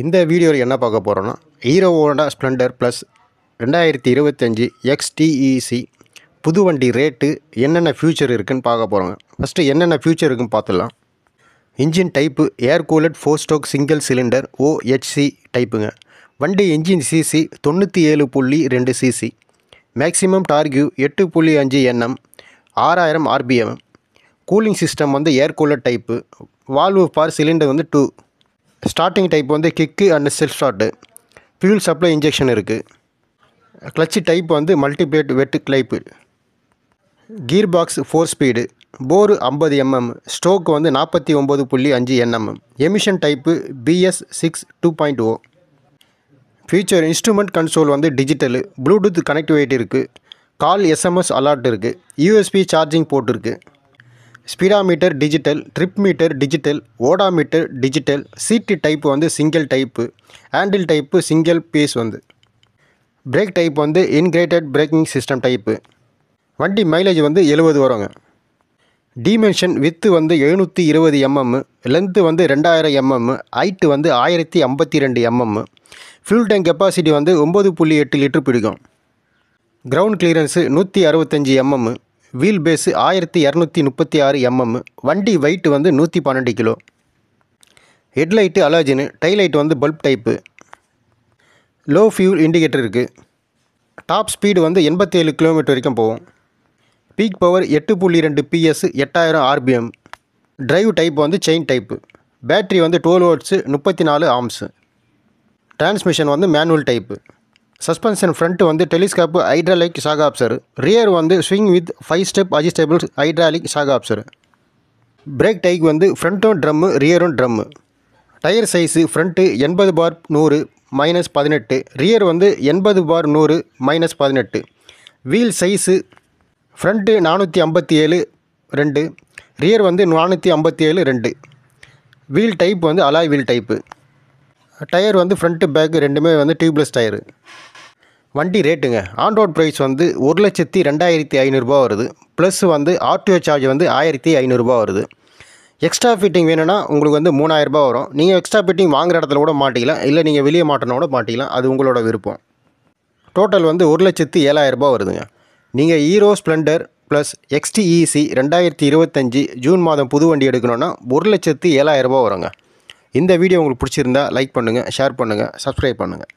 இந்த வீடியோவில் என்ன பார்க்க போகிறோன்னா hero Honda Splendor plus 2025 XTEC புது வண்டி ரேட்டு என்னென்ன ஃபியூச்சர் இருக்குதுன்னு பார்க்க போகிறோங்க. ஃபஸ்ட்டு என்னென்ன ஃபியூச்சர் இருக்குன்னு பார்த்துடலாம். Engine type air cooled 4 stroke single cylinder OHC டைப்புங்க. வண்டி engine CC 97.2 CC, maximum torque 8.5 Nm, 6000 RPM. Cooling system வந்து air cooled type. Valve for cylinder வந்து 2. ஸ்டார்டிங் டைப் வந்து kick and self start. Fuel supply injection இருக்குது. Clutch type வந்து multiplate wet type. Gear box 4 speed. Bore 50 mm. Stroke வந்து 49.5 Nm. Emission type BS6 2.0. Future instrument console வந்து digital. Bluetooth connectivity இருக்குது. Call SMS alert இருக்குது. USB charging port இருக்குது. Speedometer digital, trip meter digital, odometer digital. Seat type வந்து single type. Handle type single piece வந்து. Brake type வந்து integrated braking system type. வண்டி mileage வந்து 70 வருங்க. Dimension with வந்து 720 mm, லென்த்து வந்து 2000 mm, ஹைட்டு வந்து 1052 mm. ஃபியூல் டேங்க் கெப்பாசிட்டி வந்து 9.8 லிட்டர் பிடிக்கும். Ground clearance 165 mm. Wheel base 1236 mm. வண்டி வெயிட் வந்து 112 கிலோ. Headlight halogen. டைலைட் வந்து bulb type. Low fuel indicator இருக்குது. டாப் ஸ்பீடு வந்து 87 km வரைக்கும் போகும். Peak power 8.2 PS, 8000 RPM. Drive type வந்து செயின் டைப்பு. பேட்ரி வந்து 12 volts, 34 amps. டிரான்ஸ்மிஷன் வந்து மேனுவல் டைப்பு. சஸ்பென்ஷன் ஃப்ரண்ட் வந்து telescope hydraulic shock absorber. Rear வந்து swing with 5 step adjustable hydraulic shock absorber. Brake type வந்து ஃப்ரண்ட்டும் drum, ரியரும் drum. Tyre size front 80/100 -18, rear வந்து 80/100 -18. Wheel size front 457 2, rear வந்து 457 2. Wheel type வந்து alloy wheel type. Tyre வந்து front back ரெண்டுமே வந்து டியூப்லெஸ் டயரு. வண்டி ரேட்டுங்க. ஆன் ரோட் ப்ரைஸ் வந்து 1,02,500 வருது. ப்ளஸ் வந்து ஆர்டிஓ சார்ஜ் வந்து 1500 வருது. எக்ஸ்ட்ரா ஃபிட்டிங் வேணும்னா உங்களுக்கு வந்து 3000 வரும். நீங்கள் எக்ஸ்ட்ரா ஃபிட்டிங் வாங்குகிற இடத்துல கூட மாட்டிக்கலாம், இல்லை நீங்கள் வெளியே மாட்டினா கூட மாட்டிக்கலாம். அது உங்களோட விருப்பம். டோட்டல் வந்து 1,07,000 வருதுங்க. நீங்கள் hero Splendor plus XTEC 2025 June மாதம் புது வண்டி எடுக்கணுன்னா 1,07,000 வருங்க. இந்த வீடியோ உங்களுக்கு பிடிச்சிருந்தா லைக் பண்ணுங்கள், ஷேர் பண்ணுங்கள், சப்ஸ்கிரைப் பண்ணுங்கள்.